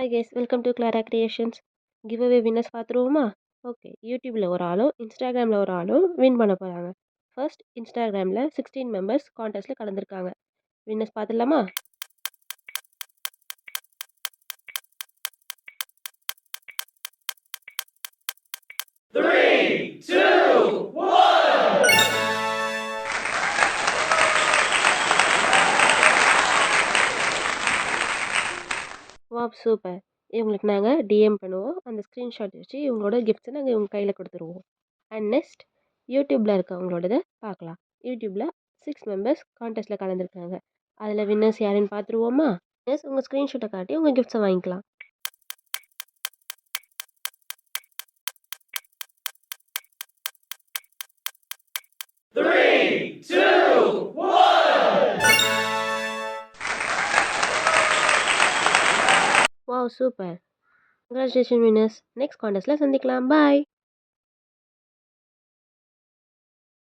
Hi guys, welcome to Clara creations. Giveaway winners பார்த்துருவோமா? Okay, யூடியூப்பில் ஒரு ஆளும் இன்ஸ்டாகிராமில் ஒரு ஆளும் வின் பண்ண போகிறாங்க. ஃபர்ஸ்ட் இன்ஸ்டாகிராமில் 16 மெம்பர்ஸ் கான்டெஸ்ட்டில் கலந்துருக்காங்க. வின்னர்ஸ் பார்த்துடலாமா? Wow, super. இவங்களுக்கு நாங்கள் டிஎம் பண்ணுவோம். அந்த ஸ்க்ரீன்ஷாட் வச்சு இவங்களோட கிஃப்ட்ஸை நாங்கள் இவங்க கையில் கொடுத்துருவோம். அண்ட் நெக்ஸ்ட் யூடியூப்பில் இருக்கவங்களோடதை பார்க்கலாம். யூடியூப்பில் 6 மெம்பர்ஸ் கான்டெஸ்ட்டில் கலந்துருக்காங்க. அதில் வின்னர்ஸ் யாருன்னு பார்த்துருவோமா? எஸ், உங்கள் ஸ்க்ரீன்ஷாட்டை காட்டி உங்கள் கிஃப்ட்ஸை வாங்கிக்கலாம். Wow, super. Congratulation winners. Next கான்டெஸ்ட்டில் சந்திக்கலாம். பாய்.